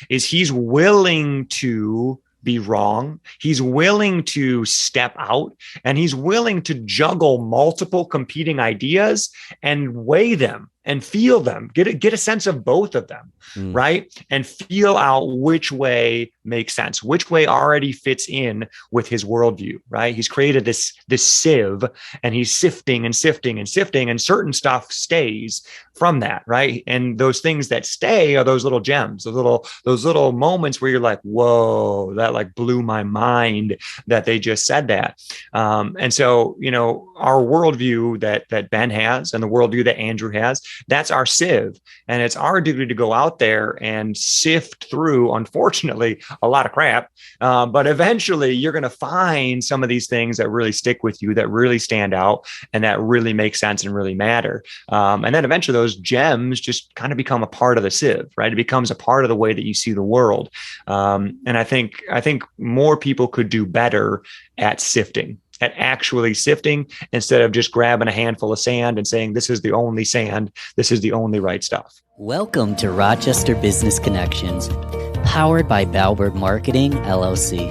is he's willing to be wrong. He's willing to step out, and he's willing to juggle multiple competing ideas and weigh them and feel them, get a sense of both of them, right? And feel out which way makes sense, which way already fits in with his worldview, right? He's created this sieve, and he's sifting and sifting and sifting, and certain stuff stays from that, right? And those things that stay are those little gems, those little moments where you're like, whoa, that like blew my mind that they just said that. And so, our worldview that Ben has and the worldview that Andrew has, that's our sieve. And it's our duty to go out there and sift through, unfortunately, a lot of crap. But eventually you're going to find some of these things that really stick with you, that really stand out, and that really make sense and really matter. And then eventually those gems just kind of become a part of the sieve, right? It becomes a part of the way that you see the world. And I think more people could do better at sifting, at actually sifting, instead of just grabbing a handful of sand and saying, this is the only sand, this is the only right stuff. Welcome to Rochester Business Connections, powered by Balbert Marketing, LLC,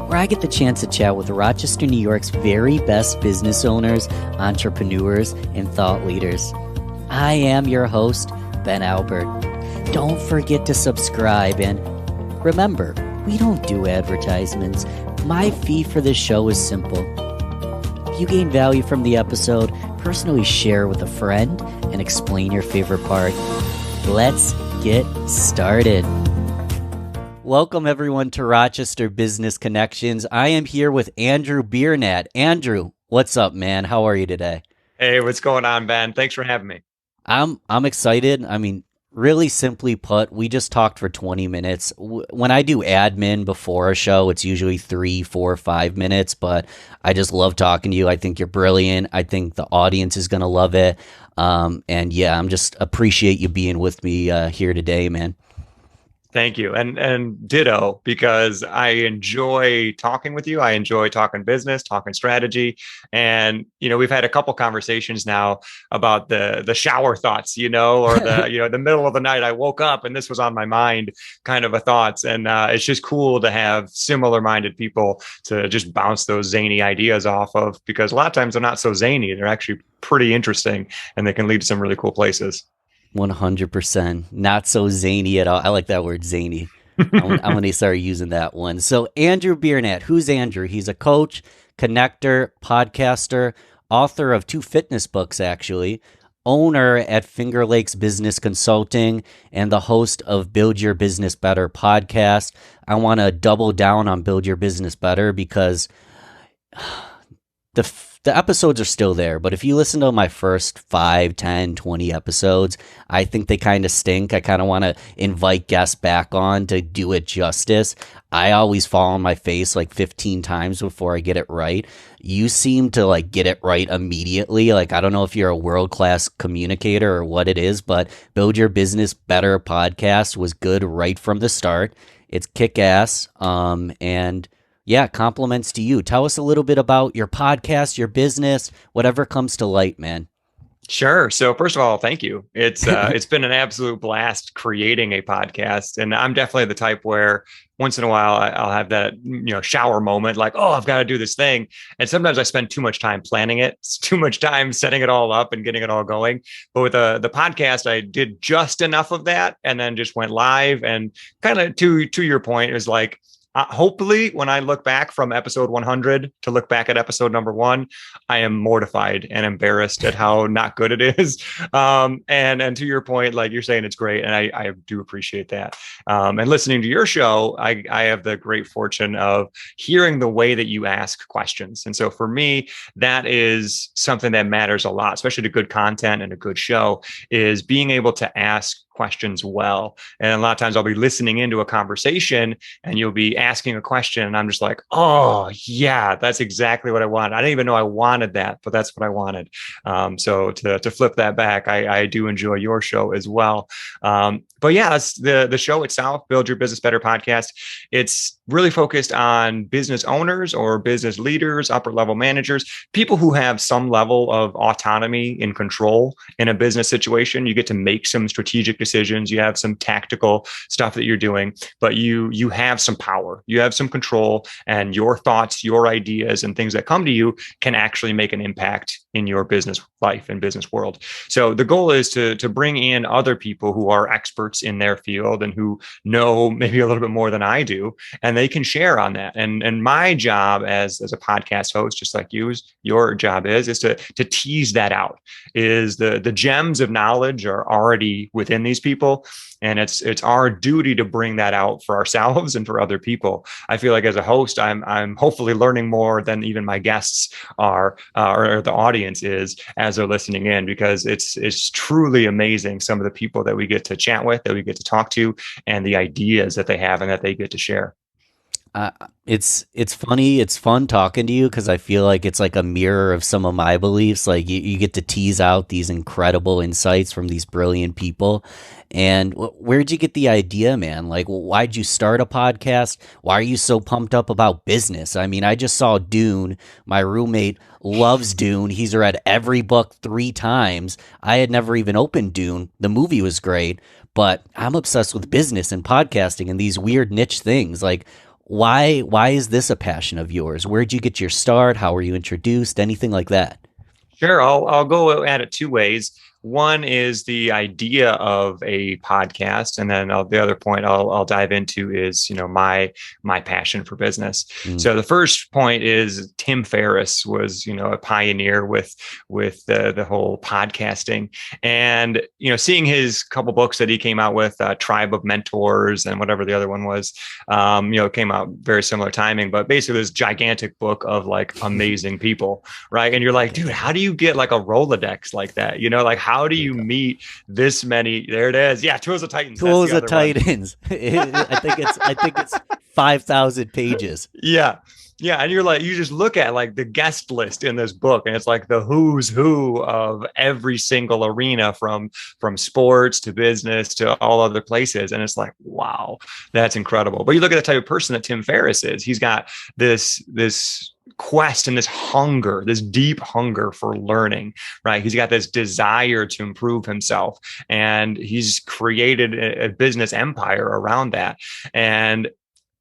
where I get the chance to chat with Rochester, New York's very best business owners, entrepreneurs, and thought leaders. I am your host, Ben Albert. Don't forget to subscribe, and remember, we don't do advertisements. My fee for this show is simple. If you gain value from the episode, personally share with a friend and explain your favorite part. Let's get started. Welcome everyone to Rochester Business Connections. I am here with Andrew Biernat. Andrew, what's up, man? How are you today? Hey, what's going on, Ben? Thanks for having me. I'm excited. I mean, really simply put, we just talked for 20 minutes. When I do admin before a show, it's usually 3, 4, 5 minutes, but I just love talking to you. I think you're brilliant. I think the audience is going to love it. And yeah, I'm just appreciate you being with me here today, man. Thank you. And ditto, because I enjoy talking with you. I enjoy talking business, talking strategy. And, we've had a couple conversations now about the shower thoughts, or the middle of the night, I woke up and this was on my mind kind of a thoughts. And it's just cool to have similar minded people to just bounce those zany ideas off of, because a lot of times they're not so zany. They're actually pretty interesting, and they can lead to some really cool places. 100%. Not so zany at all. I like that word, zany. I'm going to start using that one. So Andrew Biernat, who's Andrew? He's a coach, connector, podcaster, author of 2 fitness books, actually, owner at Finger Lakes Business Consulting, and the host of Build Your Business Better podcast. I want to double down on Build Your Business Better because the episodes are still there, but if you listen to my first 5, 10, 20 episodes, I think they kind of stink. I kind of want to invite guests back on to do it justice. I always fall on my face like 15 times before I get it right. You seem to like get it right immediately. Like, I don't know if you're a world-class communicator or what it is, but Build Your Business Better podcast was good right from the start. It's kick-ass. And yeah, compliments to you. Tell us a little bit about your podcast, your business, whatever comes to light, man. Sure. So first of all, thank you. It's been an absolute blast creating a podcast. And I'm definitely the type where once in a while I'll have that, shower moment, like, oh, I've got to do this thing. And sometimes I spend too much time planning it. It's too much time setting it all up and getting it all going. But with the podcast, I did just enough of that and then just went live. And kind of to your point, it was like, hopefully, when I look back from episode 100 to look back at episode number 1, I am mortified and embarrassed at how not good it is. And to your point, like you're saying, it's great. And I do appreciate that. And listening to your show, I have the great fortune of hearing the way that you ask questions. And so for me, that is something that matters a lot, especially to good content and a good show, is being able to ask questions well. And a lot of times I'll be listening into a conversation and you'll be asking a question and I'm just like, oh yeah, that's exactly what I wanted. I didn't even know I wanted that, but that's what I wanted. So to flip that back, I do enjoy your show as well. But yeah, that's the show itself, Build Your Business Better podcast. It's really focused on business owners or business leaders, upper level managers, people who have some level of autonomy and control in a business situation. You get to make some strategic decisions. You have some tactical stuff that you're doing, but you have some power, you have some control, and your thoughts, your ideas, and things that come to you can actually make an impact in your business life and business world. So the goal is to bring in other people who are experts in their field and who know maybe a little bit more than I do, and they can share on that. And my job as a podcast host, just like your job is to tease that out. Is the gems of knowledge are already within these people, and it's our duty to bring that out for ourselves and for other people. I feel like as a host, I'm hopefully learning more than even my guests are, or the audience is, as they're listening in, because it's truly amazing some of the people that we get to chat with, that we get to talk to, and the ideas that they have and that they get to share. It's funny. It's fun talking to you because I feel like it's like a mirror of some of my beliefs. Like you get to tease out these incredible insights from these brilliant people. And where'd you get the idea, man? Like, why'd you start a podcast? Why are you so pumped up about business? I mean, I just saw Dune. My roommate loves Dune. He's read every book 3 times. I had never even opened Dune. The movie was great, but I'm obsessed with business and podcasting and these weird niche things. Like, why is this a passion of yours? Where'd you get your start? How were you introduced? Anything like that? Sure, I'll go at it 2 ways. One is the idea of a podcast, and then the other point I'll dive into is my passion for business. Mm. So the first point is Tim Ferriss was a pioneer with the whole podcasting, and seeing his couple books that he came out with, Tribe of Mentors and whatever the other one was, came out very similar timing, but basically this gigantic book of like amazing people, right? And you're like, dude, how do you get like a Rolodex like that? Like how do you meet this many? There it is. Yeah, Tools of Titans. Tools of Titans. I think it's 5,000 pages. Yeah. Yeah. And you're like, you just look at like the guest list in this book, and it's like the who's who of every single arena from sports to business to all other places. And it's like, wow, that's incredible. But you look at the type of person that Tim Ferriss is. He's got this quest and this hunger, this deep hunger for learning, right? He's got this desire to improve himself, and he's created a business empire around that. And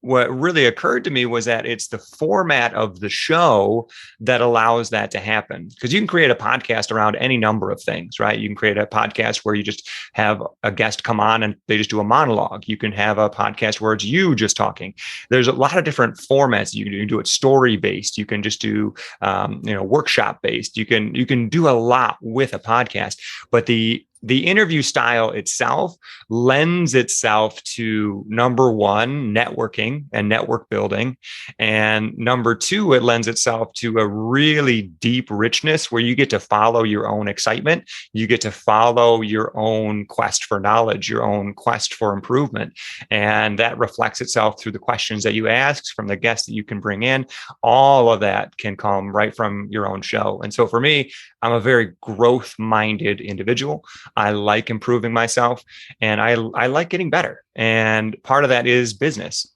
what really occurred to me was that it's the format of the show that allows that to happen. Because you can create a podcast around any number of things, right? You can create a podcast where you just have a guest come on and they just do a monologue. You can have a podcast where it's you just talking. There's a lot of different formats you can do. You can do it story based. You can just do workshop based. You can do a lot with a podcast, but the interview style itself lends itself to, number one, networking and network building. And number two, it lends itself to a really deep richness where you get to follow your own excitement. You get to follow your own quest for knowledge, your own quest for improvement. And that reflects itself through the questions that you ask, from the guests that you can bring in. All of that can come right from your own show. And so for me, I'm a very growth-minded individual. I like improving myself, and I like getting better. And part of that is business.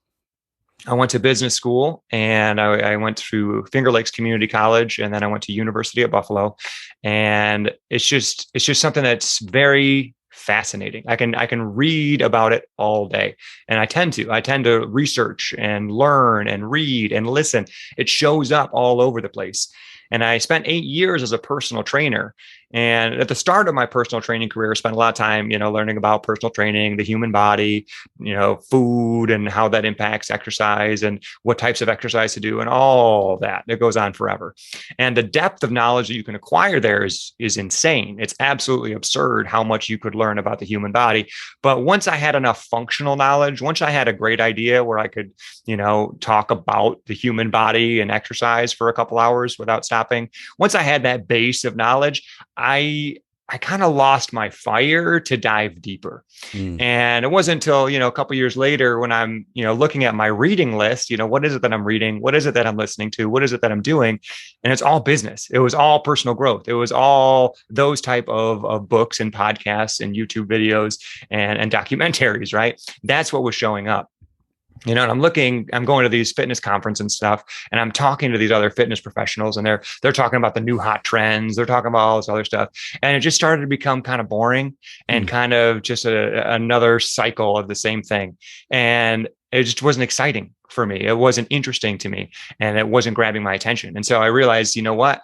I went to business school, and I went through Finger Lakes Community College, and then I went to University of Buffalo. And it's just something that's very fascinating. I can read about it all day, and I tend to research and learn and read and listen. It shows up all over the place. And I spent 8 years as a personal trainer. And at the start of my personal training career, I spent a lot of time, learning about personal training, the human body, food and how that impacts exercise and what types of exercise to do and all that. It goes on forever. And the depth of knowledge that you can acquire there is insane. It's absolutely absurd how much you could learn about the human body. But once I had enough functional knowledge, once I had a great idea where I could, talk about the human body and exercise for a couple hours without stopping, once I had that base of knowledge, I I kind of lost my fire to dive deeper. Mm. And it wasn't until, a couple years later when I'm, looking at my reading list, what is it that I'm reading? What is it that I'm listening to? What is it that I'm doing? And it's all business. It was all personal growth. It was all those type of books and podcasts and YouTube videos and documentaries, right? That's what was showing up. And I'm going to these fitness conferences and stuff, and I'm talking to these other fitness professionals, and they're talking about the new hot trends. They're talking about all this other stuff. And it just started to become kind of boring and kind of just another cycle of the same thing. And it just wasn't exciting for me. It wasn't interesting to me, and it wasn't grabbing my attention. And so I realized, you know what?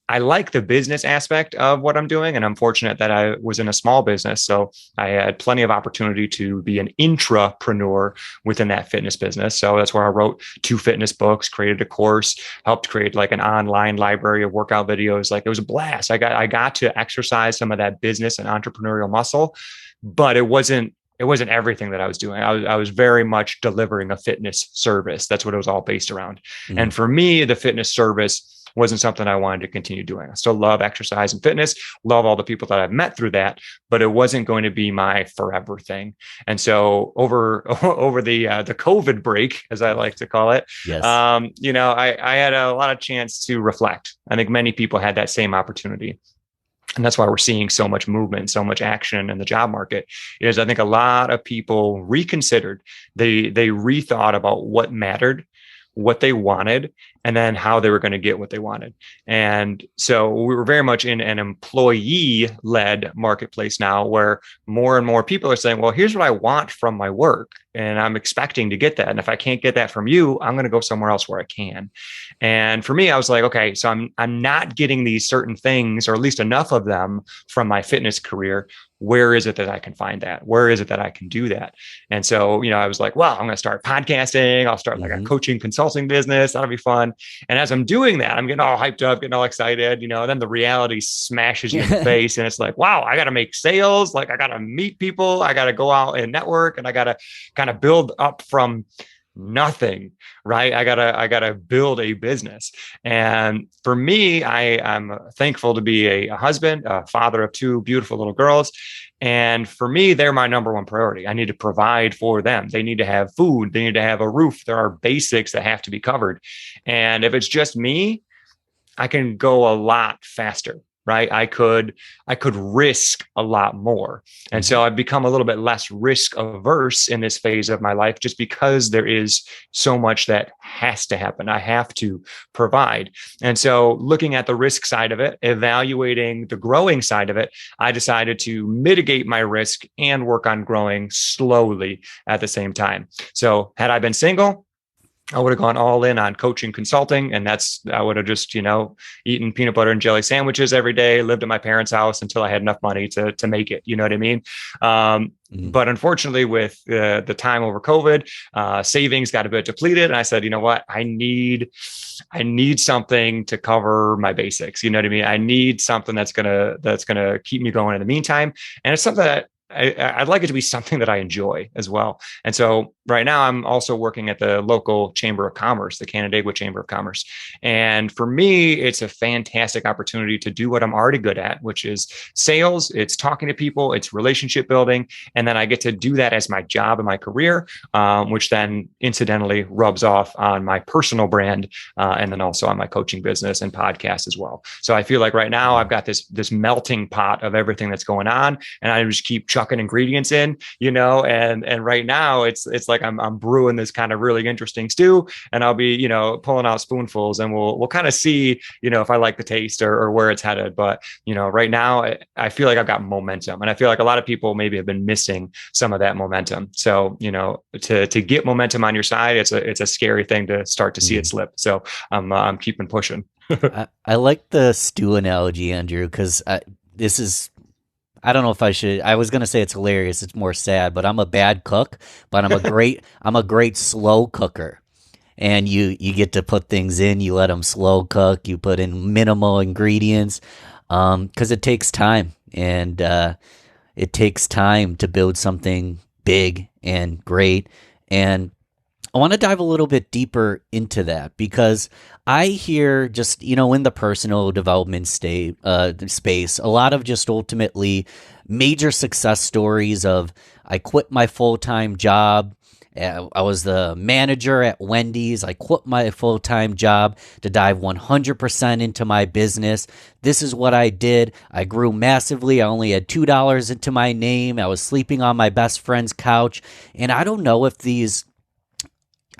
I like the business aspect of what I'm doing. And I'm fortunate that I was in a small business. So I had plenty of opportunity to be an intrapreneur within that fitness business. So that's where I wrote 2 fitness books, created a course, helped create like an online library of workout videos. Like it was a blast. I got to exercise some of that business and entrepreneurial muscle, but it wasn't everything that I was doing. I was very much delivering a fitness service. That's what it was all based around. Mm-hmm. And for me, the fitness service wasn't something I wanted to continue doing. I still love exercise and fitness, love all the people that I've met through that, but it wasn't going to be my forever thing. And so over the COVID break, as I like to call it, yes. I had a lot of chance to reflect. I think many people had that same opportunity. And that's why we're seeing so much movement, so much action in the job market, is I think a lot of people reconsidered. They rethought about what mattered, what they wanted, and then how they were going to get what they wanted. And so we were very much in an employee-led marketplace now, where more and more people are saying, well, here's what I want from my work, and I'm expecting to get that. And if I can't get that from you, I'm going to go somewhere else where I can. And for me, I was like, okay, so I'm not getting these certain things, or at least enough of them, from my fitness career. Where is it that I can find that? Where is it that I can do that? And so, I was like, well, I'm going to start podcasting. I'll start like a coaching consulting business. That'll be fun. And as I'm doing that, I'm getting all hyped up, getting all excited, and then the reality smashes you in the face. And it's like, wow, I got to make sales. Like I got to meet people. I got to go out and network, and I got to kind of build up from nothing, right? I gotta build a business. And for me, I'm thankful to be a husband, a father of 2 beautiful little girls. And for me, they're my number one priority. I need to provide for them. They need to have food. They need to have a roof. There are basics that have to be covered. And if it's just me, I can go a lot faster. Right. I could risk a lot more. And so I've become a little bit less risk averse in this phase of my life, just because there is so much that has to happen. I have to provide. And so looking at the risk side of it, evaluating the growing side of it, I decided to mitigate my risk and work on growing slowly at the same time. So had I been single, I would have gone all in on coaching consulting. And I would have just, eaten peanut butter and jelly sandwiches every day, lived at my parents' house until I had enough money to make it. You know what I mean? But unfortunately, with the time over COVID, savings got a bit depleted. And I said, you know what? I need something to cover my basics. You know what I mean? I need something that's gonna keep me going in the meantime. And it's something that I'd like it to be something that I enjoy as well. And so right now I'm also working at the local Chamber of Commerce, the Canandaigua Chamber of Commerce. And for me, it's a fantastic opportunity to do what I'm already good at, which is sales. It's talking to people, it's relationship building. And then I get to do that as my job and my career, which then incidentally rubs off on my personal brand, and then also on my coaching business and podcast as well. So I feel like right now I've got this melting pot of everything that's going on, and I just keep chucking ingredients in, and right now it's like I'm brewing this kind of really interesting stew, and I'll be, pulling out spoonfuls, and we'll kind of see, if I like the taste or where it's headed. But, right now I feel like I've got momentum, and I feel like a lot of people maybe have been missing some of that momentum. So, to get momentum on your side, it's a scary thing to start to see it slip. So I'm keeping pushing. I like the stew analogy, Andrew, because I don't know if I should. I was gonna say it's hilarious. It's more sad, but I'm a bad cook. But I'm a great slow cooker. And you get to put things in. You let them slow cook. You put in minimal ingredients, because it takes time, and it takes time to build something big and great. And I want to dive a little bit deeper into that because I hear just, in the personal development space, a lot of just ultimately major success stories of I quit my full-time job. I was the manager at Wendy's. I quit my full-time job to dive 100% into my business. This is what I did. I grew massively. I only had $2 into my name. I was sleeping on my best friend's couch. And I don't know if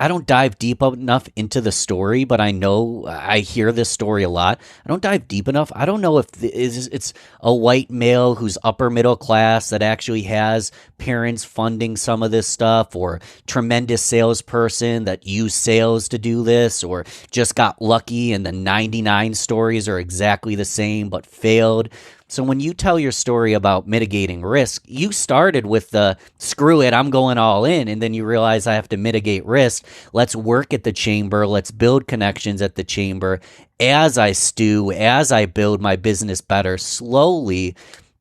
I don't dive deep enough into the story, but I know I hear this story a lot. I don't dive deep enough. I don't know if it's a white male who's upper middle class that actually has parents funding some of this stuff, or tremendous salesperson that used sales to do this, or just got lucky and the 99 stories are exactly the same but failed. So when you tell your story about mitigating risk, you started with the screw it, I'm going all in. And then you realize I have to mitigate risk. Let's work at the chamber. Let's build connections at the chamber as I stew, as I build my business better slowly.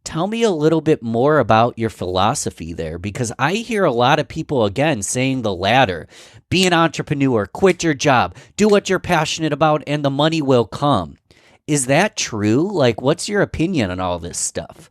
Tell me a little bit more about your philosophy there, because I hear a lot of people, again, saying the latter. Be an entrepreneur, quit your job, do what you're passionate about, and the money will come. Is that true? Like, what's your opinion on all this stuff?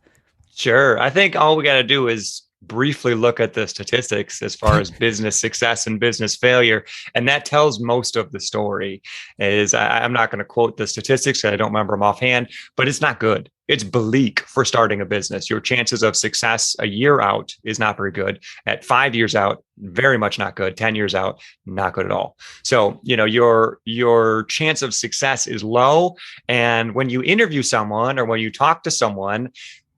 Sure. I think all we got to do is briefly look at the statistics as far as business success and business failure. And that tells most of the story. I'm not going to quote the statistics, I don't remember them offhand, but it's not good. It's bleak for starting a business. Your chances of success a year out is not very good. At 5 years out, very much not good. 10 years out, not good at all. So, your chance of success is low. And when you interview someone or when you talk to someone,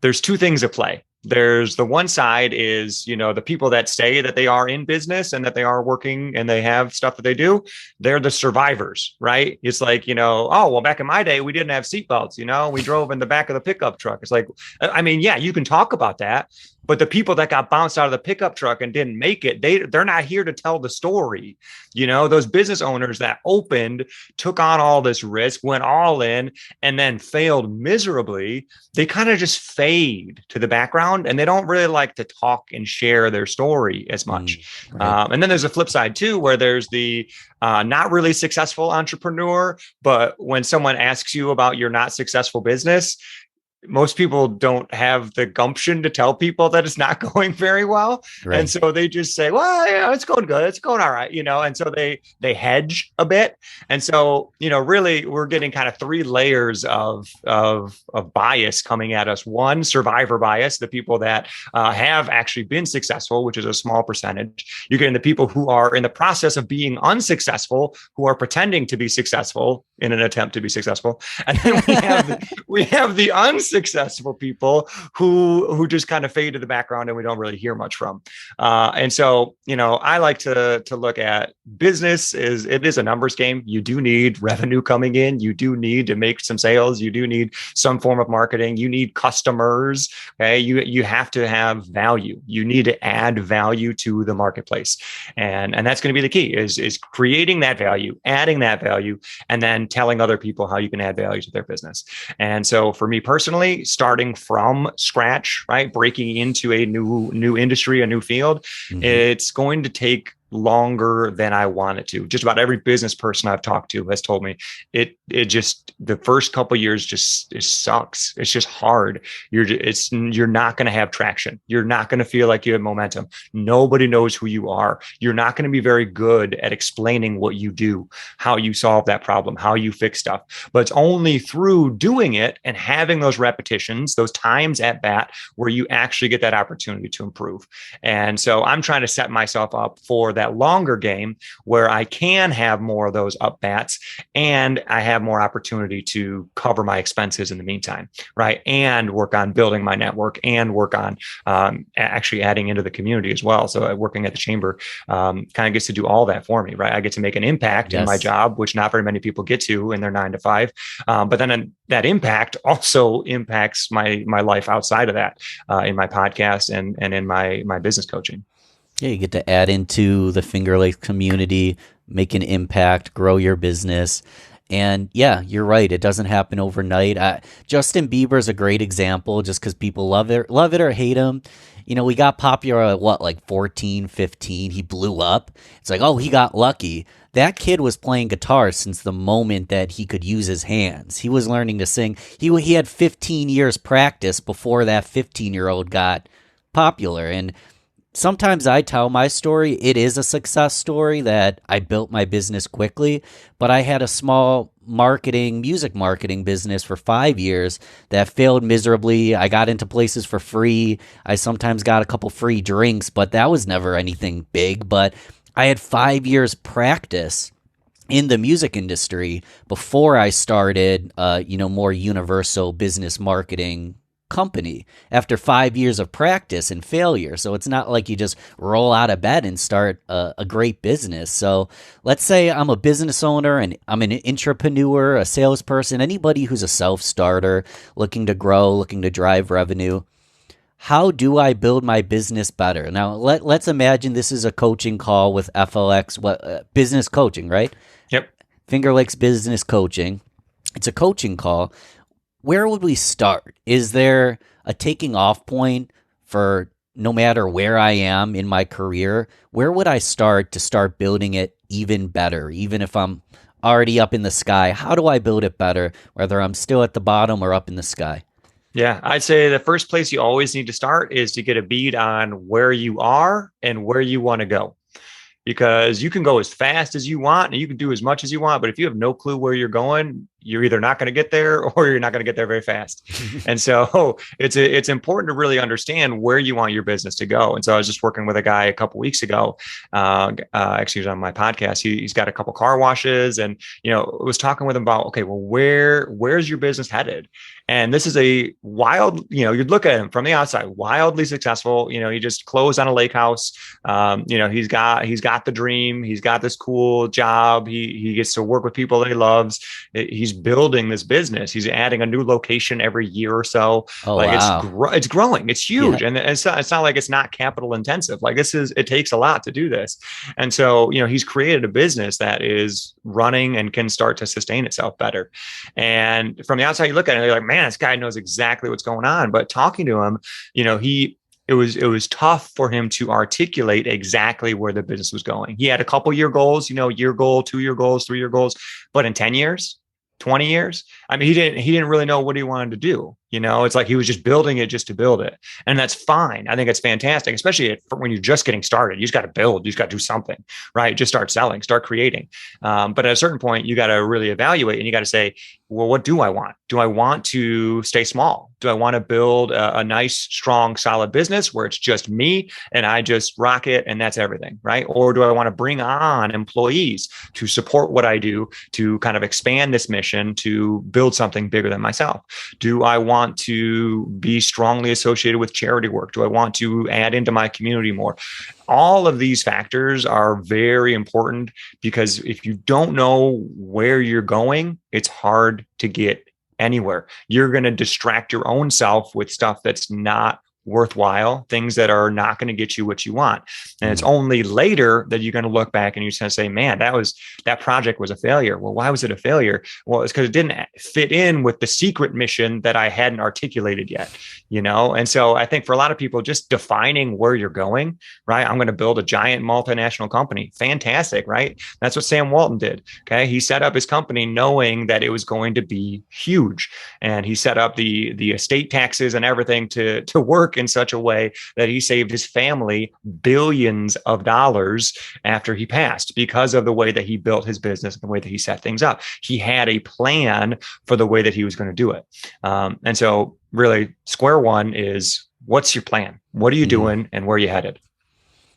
there's two things at play. There's the one side is, the people that say that they are in business and that they are working and they have stuff that they do. They're the survivors, right? It's like, oh, well, back in my day, we didn't have seatbelts, we drove in the back of the pickup truck. It's like, I mean, yeah, you can talk about that, but the people that got bounced out of the pickup truck and didn't make it, they're not here to tell the story. Those business owners that opened, took on all this risk, went all in, and then failed miserably, they kind of just fade to the background and they don't really like to talk and share their story as much. Right. And then there's a flip side too, where there's the not really successful entrepreneur, but when someone asks you about your not successful business, most people don't have the gumption to tell people that it's not going very well. Right. And so they just say, well, it's going good. It's going all right. And so they hedge a bit. And so, really we're getting kind of three layers of bias coming at us. One, survivor bias, the people that have actually been successful, which is a small percentage. You're getting the people who are in the process of being unsuccessful, who are pretending to be successful in an attempt to be successful. And then we have the unsuccessful people who just kind of fade to the background and we don't really hear much from. And so, I like to look at business it is a numbers game. You do need revenue coming in. You do need to make some sales. You do need some form of marketing. You need customers. Okay. You have to have value. You need to add value to the marketplace. And that's going to be the key is creating that value, adding that value, and then telling other people how you can add value to their business. And so for me personally, starting from scratch, right, breaking into a new industry, a new field, it's going to take longer than I want it to. Just about every business person I've talked to has told me it just the first couple of years it sucks. It's just hard. You're not going to have traction. You're not going to feel like you have momentum. Nobody knows who you are. You're not going to be very good at explaining what you do, how you solve that problem, how you fix stuff. But it's only through doing it and having those repetitions, those times at bat, where you actually get that opportunity to improve. And so I'm trying to set myself up for that longer game where I can have more of those up bats and I have more opportunity to cover my expenses in the meantime, right? And work on building my network and work on actually adding into the community as well. So working at the chamber kind of gets to do all that for me, right? I get to make an impact in my job, which not very many people get to in their 9 to 5. But then that impact also impacts my life outside of that in my podcast and in my business coaching. Yeah, you get to add into the Finger Lakes community, make an impact, grow your business. And yeah, you're right. It doesn't happen overnight. Justin Bieber's a great example just because people love it or hate him. You know, we got popular at what, like 14, 15. He blew up. It's like, oh, he got lucky. That kid was playing guitar since the moment that he could use his hands. He was learning to sing. He had 15 years practice before that 15-year-old got popular. And sometimes I tell my story. It is a success story that I built my business quickly, but I had a small music marketing business for 5 years that failed miserably. I got into places for free. I sometimes got a couple free drinks, but that was never anything big. But I had 5 years practice in the music industry before I started, more universal business marketing company after 5 years of practice and failure. So it's not like you just roll out of bed and start a great business. So let's say I'm a business owner and I'm an entrepreneur, a salesperson, anybody who's a self-starter looking to grow, looking to drive revenue. How do I build my business better? Now, let's imagine this is a coaching call with FLX, business coaching, right? Yep. Finger Lakes Business Coaching. It's a coaching call. Where would we start? Is there a taking off point for no matter where I am in my career? Where would I start to start building it even better? Even if I'm already up in the sky, how do I build it better, whether I'm still at the bottom or up in the sky? Yeah, I'd say the first place you always need to start is to get a bead on where you are and where you want to go. Because you can go as fast as you want and you can do as much as you want. But if you have no clue where you're going, you're either not going to get there or you're not going to get there very fast. And so it's important to really understand where you want your business to go. And so I was just working with a guy a couple of weeks ago. Actually, he was on my podcast. He's got a couple car washes, and was talking with him about, okay, well, where's your business headed? And this is a wild, you'd look at him from the outside, wildly successful. He just closed on a lake house. He's got the dream. He's got this cool job. He gets to work with people that he loves. He's building this business. He's adding a new location every year or so. Oh, wow. It's growing. It's huge. Yeah. And it's not like it's not capital intensive. Like it takes a lot to do this. And so, he's created a business that is running and can start to sustain itself better. And from the outside, you look at it and you're like, man, this guy knows exactly what's going on. But talking to him, it was tough for him to articulate exactly where the business was going. He had a couple year goals, year goal, 2-year goals, 3-year goals, but in 10 years, 20 years, I mean, he didn't really know what he wanted to do. It's like he was just building it just to build it. And that's fine. I think it's fantastic, especially when you're just getting started. You just got to build, you just got to do something, right? Just start selling, start creating. But at a certain point, you got to really evaluate and you got to say, well, what do I want? Do I want to stay small? Do I want to build a nice, strong, solid business where it's just me and I just rock it and that's everything, right? Or do I want to bring on employees to support what I do, to kind of expand this mission, to build something bigger than myself? Do I want to be strongly associated with charity work? Do I want to add into my community more? All of these factors are very important because if you don't know where you're going, it's hard to get anywhere. You're going to distract your own self with stuff that's not worthwhile, things that are not going to get you what you want. And it's only later that you're going to look back and you're going to say, man, that project was a failure. Well, why was it a failure? Well, it's because it didn't fit in with the secret mission that I hadn't articulated yet, And so I think for a lot of people, just defining where you're going, right? I'm going to build a giant multinational company. Fantastic, right? That's what Sam Walton did. Okay. He set up his company knowing that it was going to be huge. And he set up the estate taxes and everything to work in such a way that he saved his family billions of dollars after he passed because of the way that he built his business and the way that he set things up. He had a plan for the way that he was going to do it. And so really square one is, what's your plan? What are you doing and where are you headed?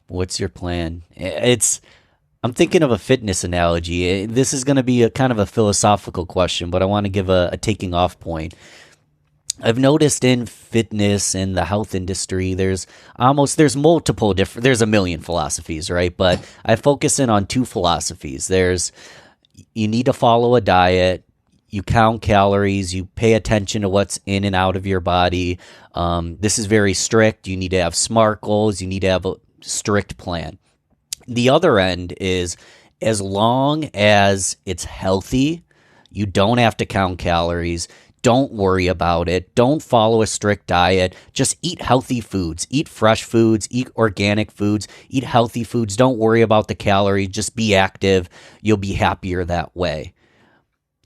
What's your plan? I'm thinking of a fitness analogy. This is going to be a kind of a philosophical question, but I want to give a taking off point. I've noticed in fitness and the health industry, there's multiple different, there's a million philosophies, right? But I focus in on two philosophies. You need to follow a diet, you count calories, you pay attention to what's in and out of your body. This is very strict. You need to have SMART goals. You need to have a strict plan. The other end is, as long as it's healthy, You don't have to count calories. Don't worry about it. Don't follow a strict diet. Just eat healthy foods. Eat fresh foods. Eat organic foods. Eat healthy foods. Don't worry about the calories. Just be active. You'll be happier that way.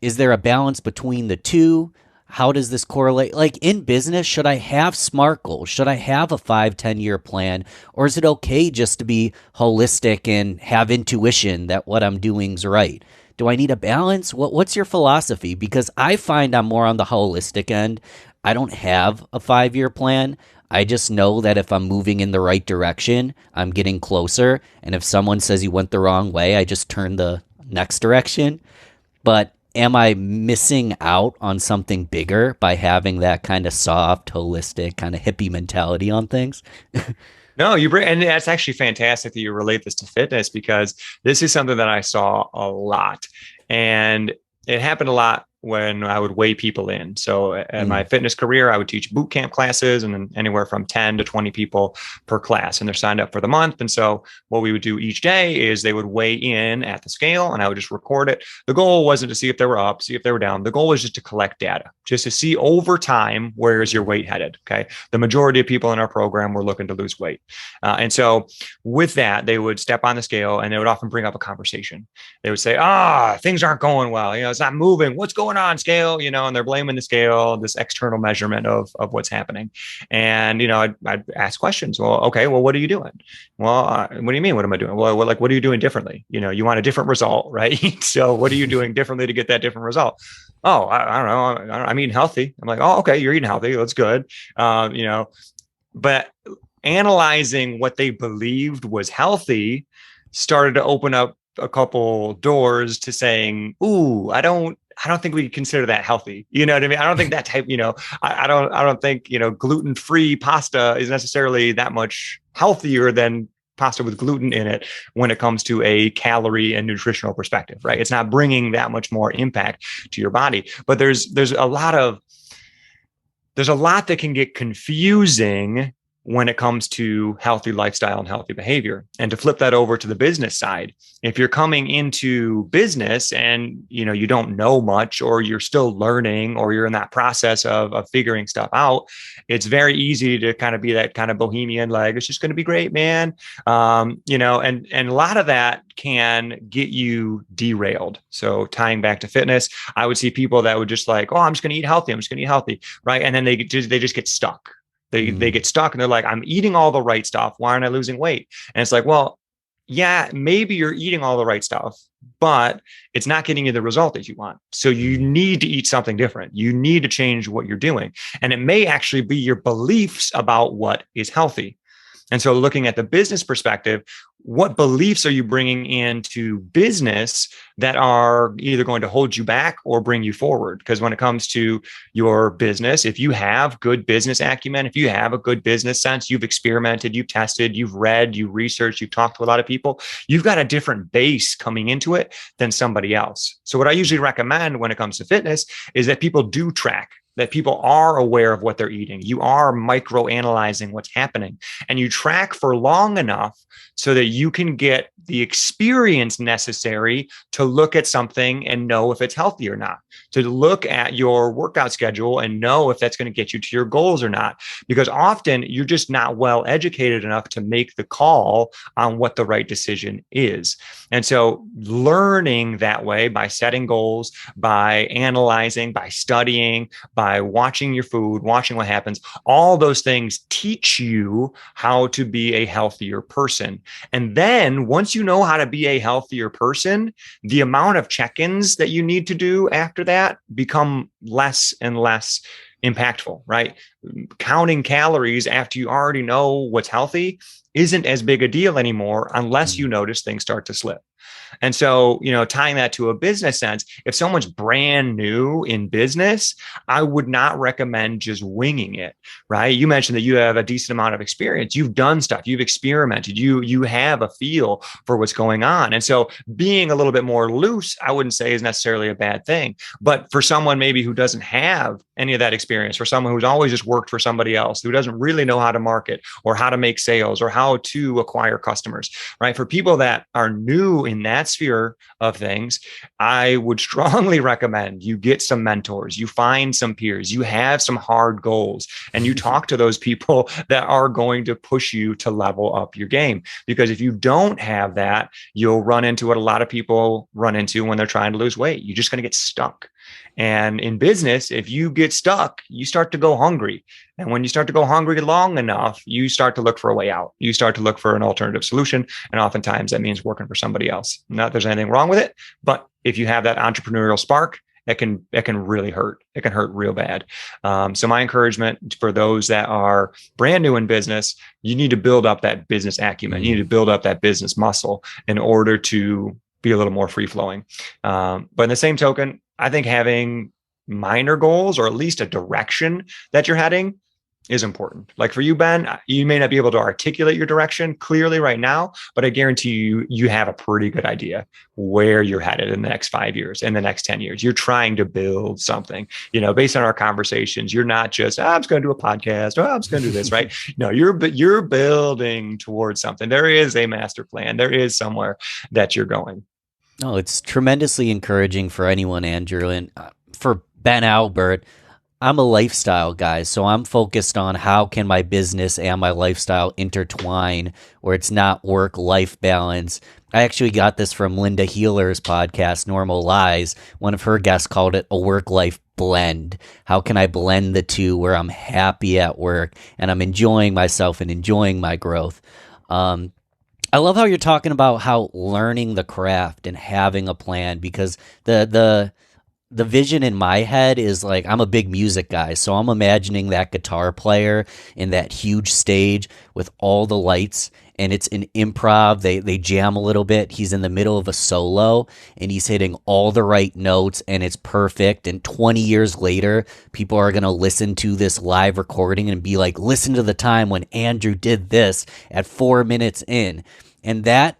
Is there a balance between the two? How does this correlate? Like in business, should I have SMART goals? Should I have a 5-10 year plan? Or is it okay just to be holistic and have intuition that what I'm doing is right? Do I need a balance? What's your philosophy? Because I find I'm more on the holistic end. I don't have a 5-year plan. I just know that if I'm moving in the right direction, I'm getting closer. And if someone says you went the wrong way, I just turn the next direction. But am I missing out on something bigger by having that kind of soft, holistic, kind of hippie mentality on things? No, you bring, and that's actually fantastic that you relate this to fitness, because this is something that I saw a lot, and it happened a lot when I would weigh people in. So in my fitness career, I would teach boot camp classes, and then anywhere from 10 to 20 people per class, and they're signed up for the month. And so what we would do each day is they would weigh in at the scale, and I would just record it. The goal wasn't to see if they were up, see if they were down. The goal was just to collect data, just to see over time, where is your weight headed? Okay. The majority of people in our program were looking to lose weight. And so with that, they would step on the scale, and they would often bring up a conversation. They would say, things aren't going well. It's not moving. What's going on, scale? And they're blaming the scale, this external measurement of what's happening. And, I'd ask questions. Well, okay, well, what are you doing? Well, what do you mean? What am I doing? Well, what are you doing differently? You want a different result, right? So what are you doing differently to get that different result? Oh, I don't know. I'm eating healthy. I'm like, oh, okay, you're eating healthy. That's good. But analyzing what they believed was healthy started to open up a couple doors to saying, ooh, I don't think we consider that healthy. You know what I mean? I don't think that type, I don't think, gluten-free pasta is necessarily that much healthier than pasta with gluten in it when it comes to a calorie and nutritional perspective, right? It's not bringing that much more impact to your body. But there's a lot that can get confusing when it comes to healthy lifestyle and healthy behavior. And to flip that over to the business side, if you're coming into business and you don't know much, or you're still learning, or you're in that process of figuring stuff out, it's very easy to kind of be that kind of bohemian, like, it's just going to be great, man. And a lot of that can get you derailed. So tying back to fitness, I would see people that would just like, oh, I'm just going to eat healthy. I'm just going to eat healthy. Right. And then they just get stuck. They get stuck, and they're like, I'm eating all the right stuff. Why aren't I losing weight? And it's like, well, yeah, maybe you're eating all the right stuff, but it's not getting you the result that you want. So you need to eat something different. You need to change what you're doing. And it may actually be your beliefs about what is healthy. And so looking at the business perspective, what beliefs are you bringing into business that are either going to hold you back or bring you forward? Because when it comes to your business, if you have good business acumen, if you have a good business sense, you've experimented, you've tested, you've read, you've researched, you've talked to a lot of people, you've got a different base coming into it than somebody else. So what I usually recommend when it comes to fitness is that people do track, that people are aware of what they're eating. You are micro-analyzing what's happening, and you track for long enough so that you can get the experience necessary to look at something and know if it's healthy or not, to look at your workout schedule and know if that's going to get you to your goals or not. Because often you're just not well educated enough to make the call on what the right decision is. And so learning that way, by setting goals, by analyzing, by studying, by watching your food, watching what happens, all those things teach you how to be a healthier person. And then once you know how to be a healthier person, the amount of check-ins that you need to do after that become less and less impactful, right? Counting calories after you already know what's healthy isn't as big a deal anymore, unless you notice things start to slip. And so, tying that to a business sense, if someone's brand new in business, I would not recommend just winging it, right? You mentioned that you have a decent amount of experience. You've done stuff, you've experimented, you have a feel for what's going on. And so being a little bit more loose, I wouldn't say is necessarily a bad thing. But for someone maybe who doesn't have any of that experience, for someone who's always just worked for somebody else, who doesn't really know how to market or how to make sales or how how to acquire customers, right? For people that are new in that sphere of things, I would strongly recommend you get some mentors, you find some peers, you have some hard goals, and you talk to those people that are going to push you to level up your game. Because if you don't have that, you'll run into what a lot of people run into when they're trying to lose weight. You're just going to get stuck. And in business, if you get stuck, you start to go hungry. And when you start to go hungry long enough, you start to look for a way out. You start to look for an alternative solution. And oftentimes that means working for somebody else. Not that there's anything wrong with it, but if you have that entrepreneurial spark, it can really hurt. It can hurt real bad. So my encouragement for those that are brand new in business, you need to build up that business acumen. You need to build up that business muscle in order to be a little more free flowing. But in the same token, I think having minor goals or at least a direction that you're heading is important. Like for you, Ben, you may not be able to articulate your direction clearly right now, but I guarantee you have a pretty good idea where you're headed in the next 5 years, in the next 10 years. You're trying to build something, based on our conversations. You're not just, I'm just going to do a podcast, I'm just going to do this, right? No, you're building towards something. There is a master plan. There is somewhere that you're going. Oh, it's tremendously encouraging for anyone, Andrew. And for Ben Albert, I'm a lifestyle guy, so I'm focused on how can my business and my lifestyle intertwine where it's not work-life balance. I actually got this from Linda Healer's podcast, Normal Lies. One of her guests called it a work-life blend. How can I blend the two where I'm happy at work and I'm enjoying myself and enjoying my growth? I love how you're talking about how learning the craft and having a plan, because the vision in my head is like, I'm a big music guy, so I'm imagining that guitar player in that huge stage with all the lights, and it's an improv. They jam a little bit. He's in the middle of a solo, and he's hitting all the right notes, and it's perfect. And 20 years later, people are going to listen to this live recording and be like, listen to the time when Andrew did this at 4 minutes in. And that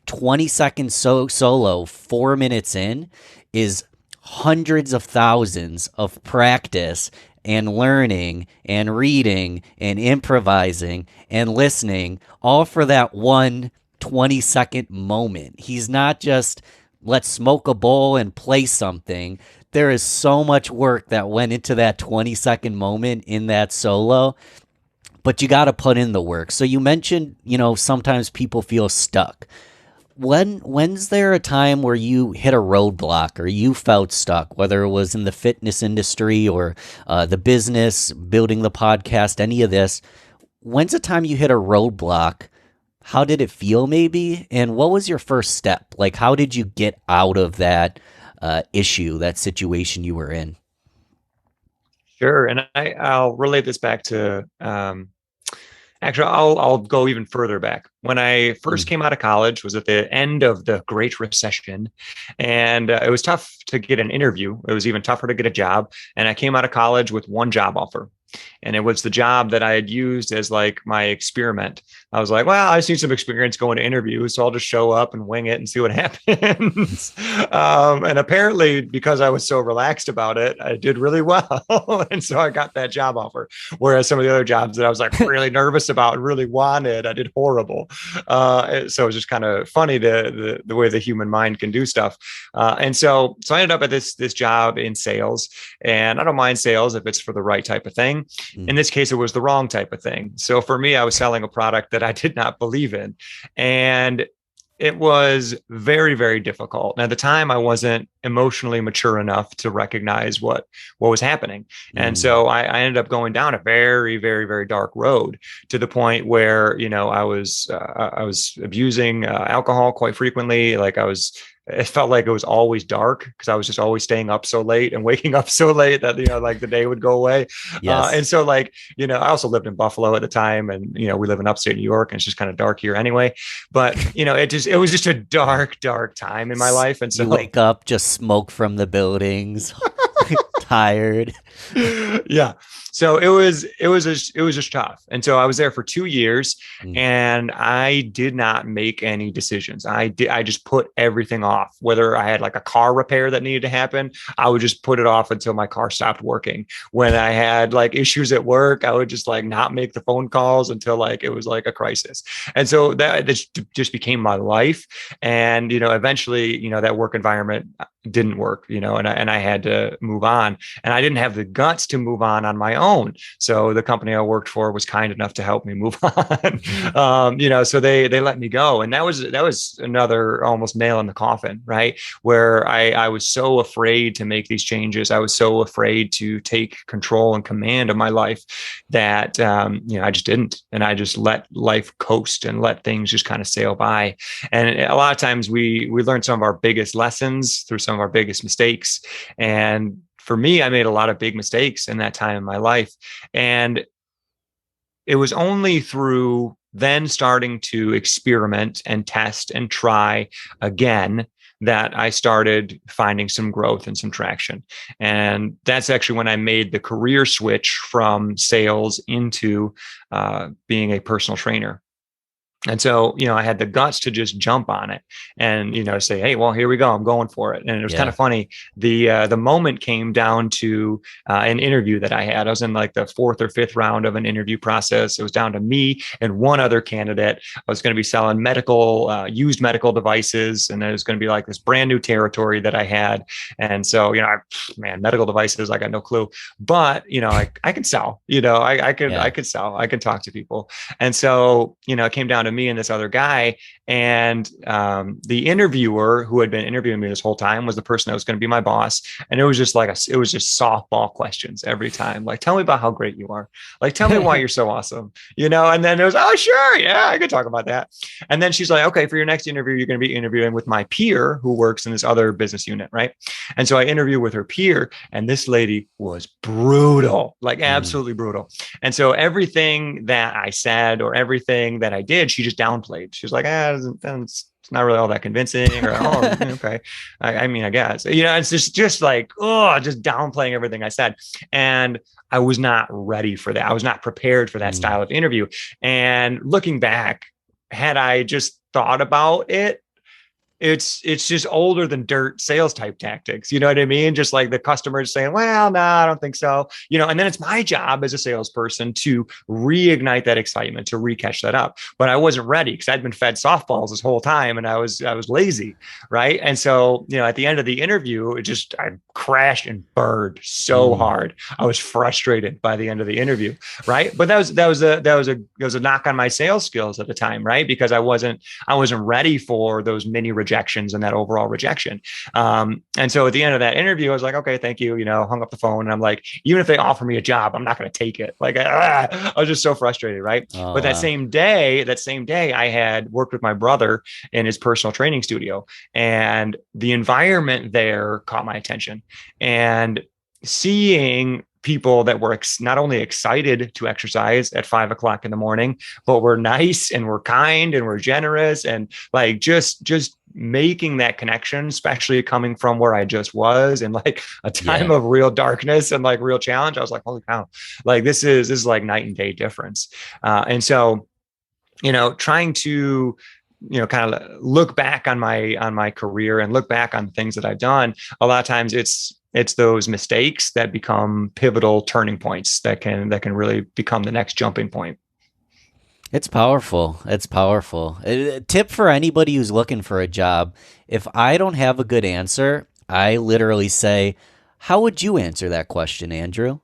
20-second solo 4 minutes in is hundreds of thousands of practice and learning and reading and improvising and listening, all for that one 20-second moment. He's not just, let's smoke a bowl and play something. There is so much work that went into that 20-second moment in that solo, but you got to put in the work. So you mentioned, sometimes people feel stuck. When's there a time where you hit a roadblock or you felt stuck, whether it was in the fitness industry or the business, building the podcast, any of this? When's the time you hit a roadblock? How did it feel maybe? And what was your first step? Like, how did you get out of that issue, that situation you were in? Sure. And I'll relate this back to, actually, I'll go even further back. When I first came out of college was at the end of the Great Recession, and it was tough to get an interview. It was even tougher to get a job. And I came out of college with one job offer. And it was the job that I had used as like my experiment. I was like, well, I just need some experience going to interviews, so I'll just show up and wing it and see what happens. And apparently, because I was so relaxed about it, I did really well. And so I got that job offer. Whereas some of the other jobs that I was like really nervous about and really wanted, I did horrible. So it was just kind of funny the way the human mind can do stuff. And so I ended up at this job in sales, and I don't mind sales if it's for the right type of thing. In this case, it was the wrong type of thing. So for me, I was selling a product that I did not believe in. And it was very, very difficult. And at the time, I wasn't emotionally mature enough to recognize what was happening. And so I ended up going down a very, very, very dark road, to the point where, I was abusing alcohol quite frequently. It felt like it was always dark because I was just always staying up so late and waking up so late that, like the day would go away. Yes. And so I also lived in Buffalo at the time, and, we live in upstate New York, and it's just kind of dark here anyway. But, it was just a dark, dark time in my life. And so you wake up, just smoke from the buildings, tired. Yeah. So it was just tough. And so I was there for 2 years, Mm. and I did not make any decisions. I just put everything off. Whether I had like a car repair that needed to happen, I would just put it off until my car stopped working. When I had like issues at work, I would just like not make the phone calls until like it was like a crisis. And so that just became my life. And eventually, that work environment didn't work, and I had to move on, and I didn't have the guts to move on my own. So the company I worked for was kind enough to help me move on. So they let me go, and that was another almost nail in the coffin, right? Where I was so afraid to make these changes. I was so afraid to take control and command of my life that I just didn't, and I just let life coast and let things just kind of sail by. And a lot of times we learn some of our biggest lessons through some of our biggest mistakes. And for me, I made a lot of big mistakes in that time in my life. And it was only through then starting to experiment and test and try again that I started finding some growth and some traction. And that's actually when I made the career switch from sales into being a personal trainer. And so, I had the guts to just jump on it and, say, hey, well, here we go. I'm going for it. And it was kind of funny. The moment came down to an interview that I had. I was in like the fourth or fifth round of an interview process. It was down to me and one other candidate. I was going to be selling used medical devices. And it was going to be like this brand new territory that I had. And so, medical devices, I got no clue. But, I can sell, I could sell, I can talk to people. And so, it came down to me and this other guy, and the interviewer who had been interviewing me this whole time was the person that was going to be my boss. And it was just it was just softball questions every time, like, tell me about how great you are, like, tell me why you're so awesome, and then it was, oh sure, yeah, I could talk about that. And then she's like, okay, for your next interview, you're going to be interviewing with my peer who works in this other business unit, right? And so I interview with her peer, and this lady was brutal, like absolutely brutal. And so everything that I said or everything that I did, she just downplayed. She was like, it's not really all that convincing, or okay. I mean, I guess, it's just like, just downplaying everything I said. And I was not ready for that. I was not prepared for that style of interview. And looking back, had I just thought about it, it's just older than dirt sales type tactics. You know what I mean? Just like the customers saying, well, no, I don't think so. And then it's my job as a salesperson to reignite that excitement, to recatch that up. But I wasn't ready because I'd been fed softballs this whole time, and I was lazy. Right. And so, at the end of the interview, I crashed and burned so hard. I was frustrated by the end of the interview. Right. But that was a knock on my sales skills at the time. Right. Because I wasn't ready for those mini rejections and that overall rejection. And so at the end of that interview, I was like, okay, thank you, hung up the phone. And I'm like, even if they offer me a job, I'm not going to take it. Like, I was just so frustrated. Right. Oh, but that same day, I had worked with my brother in his personal training studio, and the environment there caught my attention. And seeing people that were not only excited to exercise at 5 o'clock in the morning, but were nice and were kind and were generous, and like just making that connection, especially coming from where I just was in like a time of real darkness and like real challenge. I was like, holy cow, like this is like night and day difference. And so, trying to kind of look back on my career and look back on things that I've done, a lot of times it's those mistakes that become pivotal turning points that can really become the next jumping point. It's powerful. It's powerful. A tip for anybody who's looking for a job: if I don't have a good answer, I literally say, how would you answer that question, Andrew?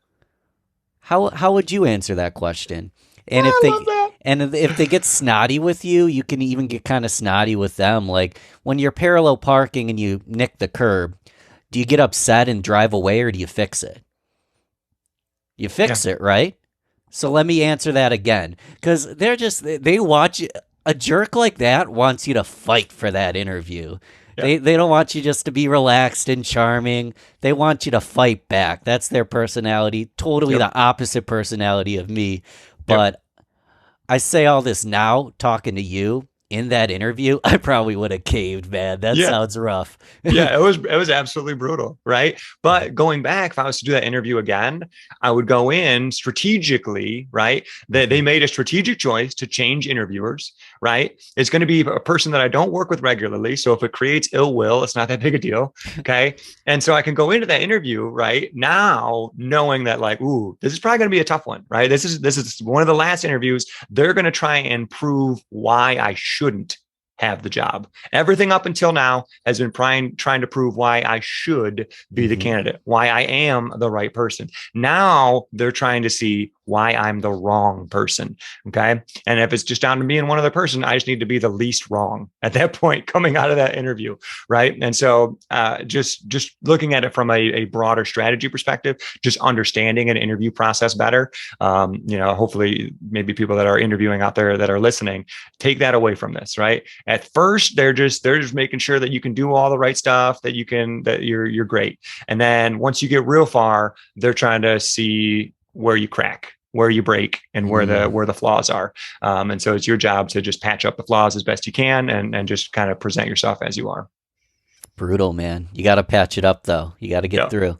How would you answer that question? And if they get snotty with you, you can even get kind of snotty with them. Like when you're parallel parking and you nick the curb, do you get upset and drive away, or do you fix it? You fix it, right? So let me answer that again, because they watch a jerk like that wants you to fight for that interview. They don't want you just to be relaxed and charming. They want you to fight back. That's their personality. Totally the opposite personality of me. But I say all this now talking to you. in that interview, I probably would have caved, man. That Yeah. sounds rough. Yeah, it was absolutely brutal, right? But going back, if I was to do that interview again, I would go in strategically, right? They made a strategic choice to change interviewers, right? It's going to be a person that I don't work with regularly, so if it creates ill will, it's not that big a deal, okay? And so I can go into that interview right now knowing that, like, ooh, this is probably going to be a tough one, right? This is one of the last interviews. They're going to try and prove why I shouldn't have the job. Everything up until now has been trying to prove why I should be the candidate, why I am the right person. Now they're trying to see why I'm the wrong person. Okay. And if it's just down to me and one other person, I just need to be the least wrong at that point coming out of that interview. Right. And so just looking at it from a broader strategy perspective, just understanding an interview process better. Hopefully maybe people that are interviewing out there that are listening, take that away from this. Right. At first, they're just making sure that you can do all the right stuff, that you're great. And then once you get real far, they're trying to see where you crack, where you break, and where the flaws are. And so it's your job to just patch up the flaws as best you can and just kind of present yourself as you are. Brutal, man. You got to patch it up though. You got to get through.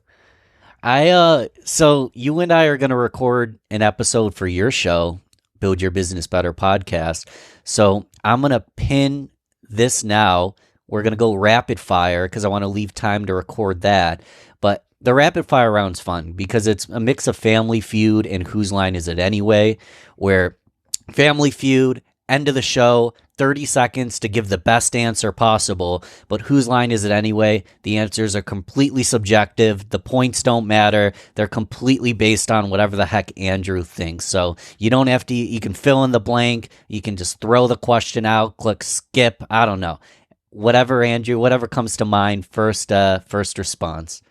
So you and I are going to record an episode for your show, Build Your Business Better podcast. So I'm going to pin this now. We're going to go rapid fire because I want to leave time to record that. But the rapid fire round's fun because it's a mix of Family Feud and Whose Line Is It Anyway, where Family Feud, end of the show, 30 seconds to give the best answer possible. But whose line is it anyway? The answers are completely subjective. The points don't matter. They're completely based on whatever the heck Andrew thinks. So you don't have to, you can fill in the blank. You can just throw the question out, click skip. I don't know. Whatever, Andrew, whatever comes to mind, first response.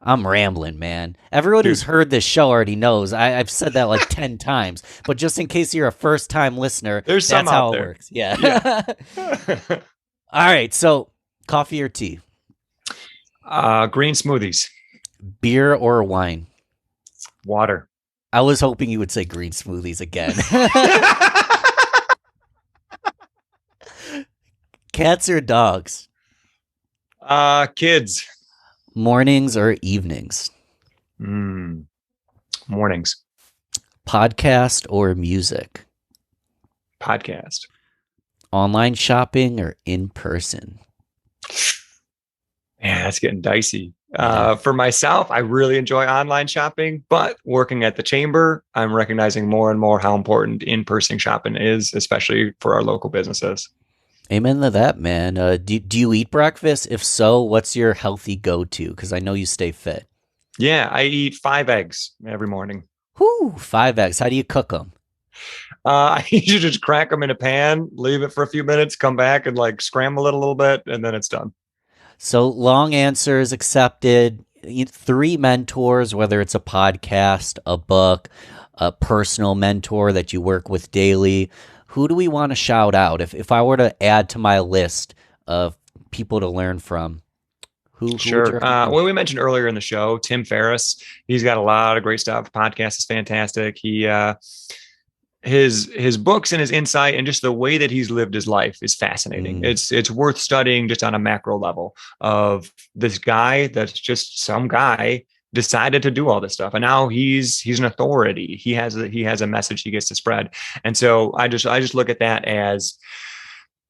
I'm rambling, man. Everyone who's heard this show already knows. I've said that like 10 times. But just in case you're a first-time listener, that's how it works. Yeah. All right, so coffee or tea? Green smoothies. Beer or wine? Water. I was hoping you would say green smoothies again. Cats or dogs? Kids. Mornings or evenings? Mornings. Podcast or music? Podcast. Online shopping or in person? Man, that's getting dicey. For myself, I really enjoy online shopping, but working at the chamber, I'm recognizing more and more how important in-person shopping is, especially for our local businesses. Amen to that, man. Do you eat breakfast? If so, what's your healthy go-to? Because I know you stay fit. Yeah, I eat 5 eggs every morning. Whoo, 5 eggs. How do you cook them? I usually just crack them in a pan, leave it for a few minutes, come back and like scramble it a little bit, and then it's done. So long answers accepted. 3 mentors, whether it's a podcast, a book, a personal mentor that you work with daily. Who do we want to shout out? If I were to add to my list of people to learn from, who Sure. Well, we mentioned earlier in the show, Tim Ferriss. He's got a lot of great stuff. The podcast is fantastic. He his books and his insight and just the way that he's lived his life is fascinating. It's worth studying just on a macro level of this guy that's just some guy decided to do all this stuff, and now he's an authority. He has a message he gets to spread, and so I just look at that as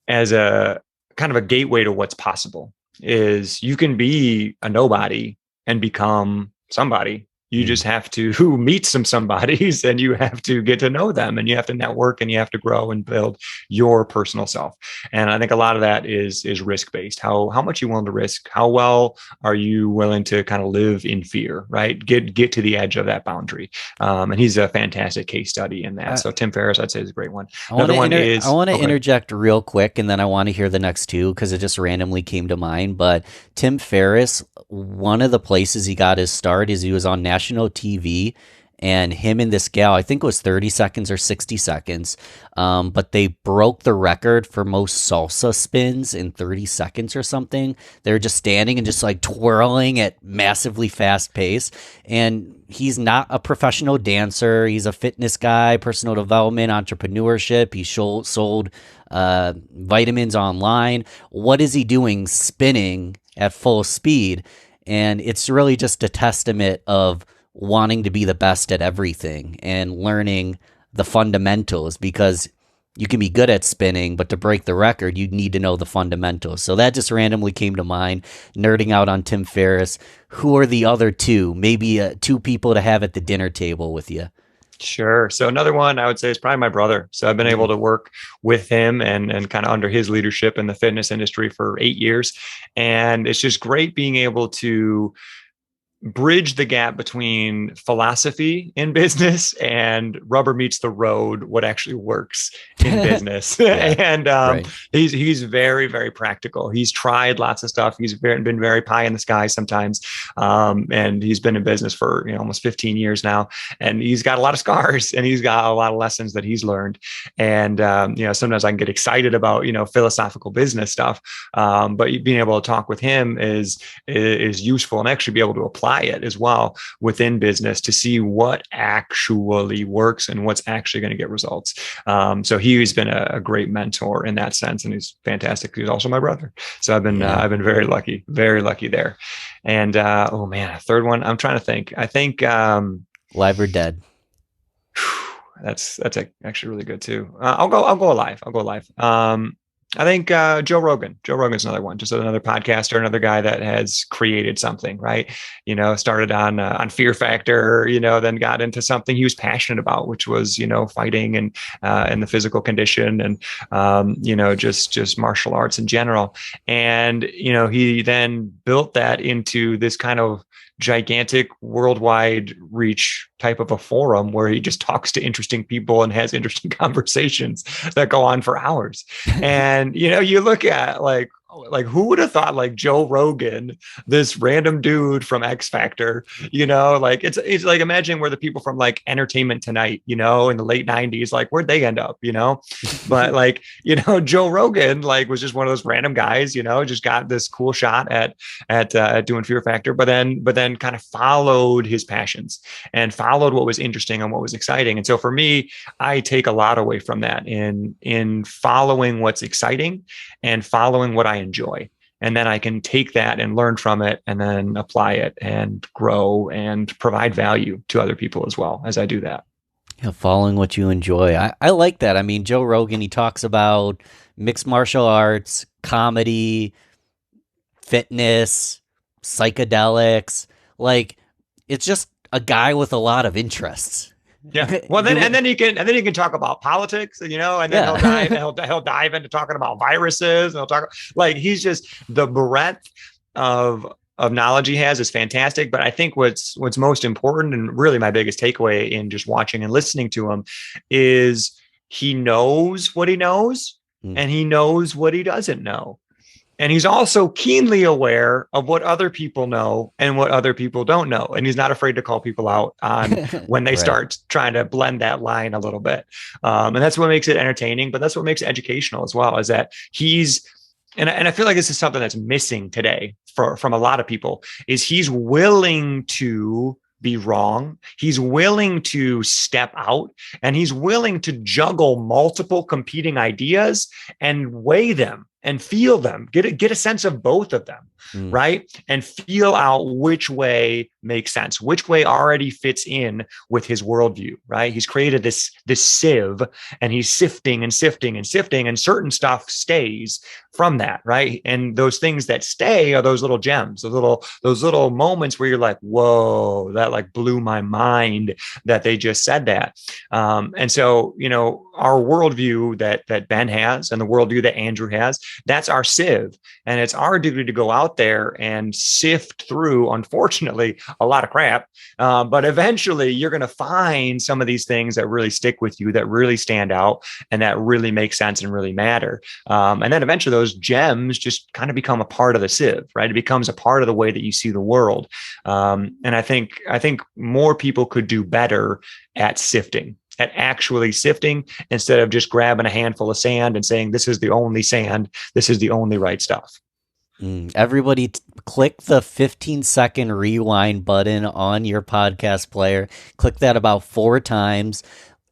a kind of a gateway to what's possible. Is you can be a nobody and become somebody. You just have to meet some somebodies and you have to get to know them and you have to network and you have to grow and build your personal self. And I think a lot of that is risk-based. How much you willing to risk? How well are you willing to kind of live in fear, right? Get to the edge of that boundary. And he's a fantastic case study in that. So Tim Ferriss, I'd say, is a great one. I want to interject real quick, and then I want to hear the next two because it just randomly came to mind. But Tim Ferriss, one of the places he got his start is he was on national TV, and him and this gal, I think it was 30 seconds or 60 seconds, but they broke the record for most salsa spins in 30 seconds or something. They're just standing and just like twirling at massively fast pace. And he's not a professional dancer. He's a fitness guy, personal development, entrepreneurship. He sold vitamins online. What is he doing spinning at full speed? And it's really just a testament of wanting to be the best at everything and learning the fundamentals, because you can be good at spinning, but to break the record, you need to know the fundamentals. So that just randomly came to mind, nerding out on Tim Ferriss. Who are the other two? Maybe two people to have at the dinner table with you. Sure. So another one I would say is probably my brother. So I've been able to work with him and kind of under his leadership in the fitness industry for 8 years. And it's just great being able to bridge the gap between philosophy in business and rubber meets the road, what actually works in business. And right. he's very, very practical. He's tried lots of stuff. He's been very pie in the sky sometimes. And he's been in business for almost 15 years now. And he's got a lot of scars and he's got a lot of lessons that he's learned. And, sometimes I can get excited about, philosophical business stuff. But being able to talk with him is useful, and actually be able to apply it as well within business to see what actually works and what's actually going to get results. So he's been a great mentor in that sense, and he's fantastic. He's also my brother. So I've been very lucky there. And a third one. I'm trying to think. I think Live or Dead. That's actually really good too. I'll go alive. I think Joe Rogan. Joe Rogan's another one, just another podcaster, another guy that has created something, right? Started on Fear Factor, then got into something he was passionate about, which was, fighting and the physical condition and, just martial arts in general. And, he then built that into this kind of gigantic worldwide reach type of a forum where he just talks to interesting people and has interesting conversations that go on for hours. And, you look at like who would have thought like Joe Rogan, this random dude from X Factor, it's like, imagine where the people from like Entertainment Tonight, in the late 90s, like where'd they end up, but like, Joe Rogan, like was just one of those random guys, just got this cool shot at doing Fear Factor, but then kind of followed his passions and followed what was interesting and what was exciting. And so for me, I take a lot away from that in following what's exciting and following what I enjoy. And then I can take that and learn from it and then apply it and grow and provide value to other people as well as I do that. Yeah, following what you enjoy. I like that. I mean, Joe Rogan, he talks about mixed martial arts, comedy, fitness, psychedelics. Like, it's just a guy with a lot of interests. Yeah. Well, then you can talk about politics, and then he'll dive into talking about viruses, and he'll talk like he's just the breadth of knowledge he has is fantastic. But I think what's most important, and really my biggest takeaway in just watching and listening to him, is he knows what he knows and he knows what he doesn't know. And he's also keenly aware of what other people know and what other people don't know. And he's not afraid to call people out on when they start trying to blend that line a little bit. And that's what makes it entertaining, but that's what makes it educational as well, is that and I feel like this is something that's missing today from a lot of people, is he's willing to be wrong. He's willing to step out, and he's willing to juggle multiple competing ideas and weigh them and feel them, get a sense of both of them, right? And feel out which way makes sense, which way already fits in with his worldview, right? He's created this sieve, and he's sifting and sifting and sifting, and certain stuff stays from that, right? And those things that stay are those little gems, those little moments where you're like, whoa, that like blew my mind that they just said that. And so, our worldview that Ben has and the worldview that Andrew has, That's our sieve. And it's our duty to go out there and sift through, unfortunately, a lot of crap. But eventually you're going to find some of these things that really stick with you, that really stand out, and that really make sense and really matter. And then eventually those gems just kind of become a part of the sieve, right? It becomes a part of the way that you see the world. And I think more people could do better at sifting, at actually sifting, instead of just grabbing a handful of sand and saying, this is the only sand, this is the only right stuff. Everybody click the 15-second rewind button on your podcast player. Click that about 4 times.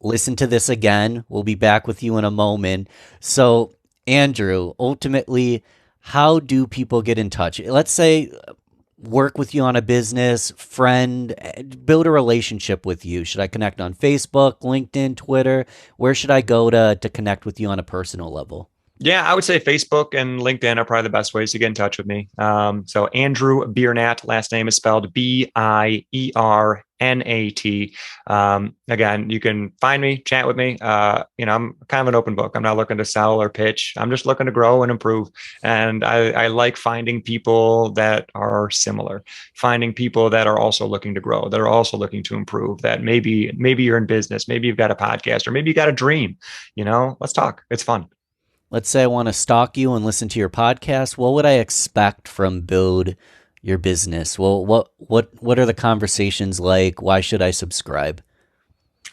Listen to this again. We'll be back with you in a moment. So, Andrew, ultimately, how do people get in touch? Let's say work with you on a business, friend, build a relationship with you. Should I connect on Facebook, LinkedIn, Twitter? Where should I go to connect with you on a personal level? Yeah, I would say Facebook and LinkedIn are probably the best ways to get in touch with me. So Andrew Biernat, last name is spelled Biernat. Again, you can find me, chat with me. I'm kind of an open book. I'm not looking to sell or pitch. I'm just looking to grow and improve. And I like finding people that are similar, finding people that are also looking to grow, that are also looking to improve, that maybe you're in business, maybe you've got a podcast, or maybe you got a dream. Let's talk. It's fun. Let's say I want to stalk you and listen to your podcast. What would I expect from Build Your Business? Well, what are the conversations like? Why should I subscribe?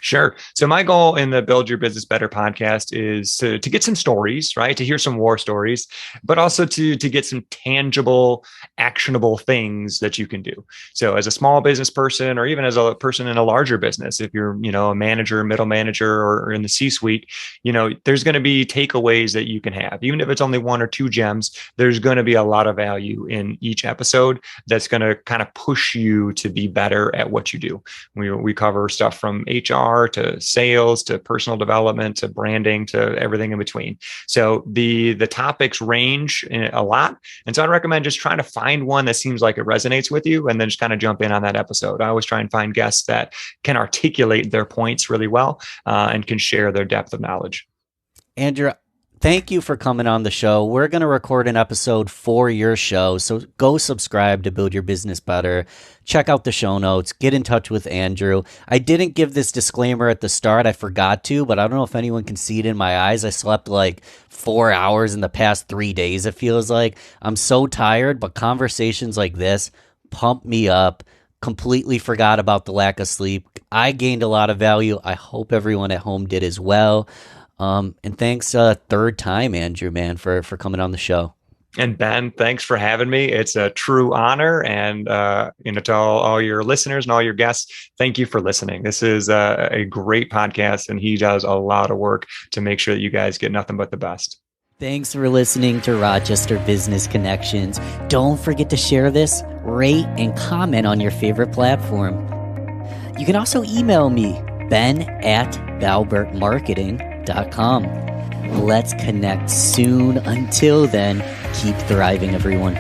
Sure. So my goal in the Build Your Business Better podcast is to get some stories, right? To hear some war stories, but also to get some tangible, actionable things that you can do. So as a small business person, or even as a person in a larger business, if you're, a manager, middle manager, or in the C-suite, there's going to be takeaways that you can have. Even if it's only 1 or 2 gems, there's going to be a lot of value in each episode that's going to kind of push you to be better at what you do. We cover stuff from HR to sales, to personal development, to branding, to everything in between. So the topics range a lot. And so I recommend just trying to find one that seems like it resonates with you, and then just kind of jump in on that episode. I always try and find guests that can articulate their points really well and can share their depth of knowledge. Andrew, thank you for coming on the show. We're going to record an episode for your show, so go subscribe to Build Your Business Better. Check out the show notes. Get in touch with Andrew. I didn't give this disclaimer at the start. I forgot to, but I don't know if anyone can see it in my eyes. I slept like 4 hours in the past 3 days, it feels like. I'm so tired, but conversations like this pump me up. Completely forgot about the lack of sleep. I gained a lot of value. I hope everyone at home did as well. And thanks third time, Andrew, man, for coming on the show. And Ben, thanks for having me. It's a true honor. And, to all your listeners and all your guests, thank you for listening. This is a great podcast, and he does a lot of work to make sure that you guys get nothing but the best. Thanks for listening to Rochester Business Connections. Don't forget to share this, rate, and comment on your favorite platform. You can also email me, ben@balbertmarketing.com. Let's connect soon. Until then, keep thriving, everyone.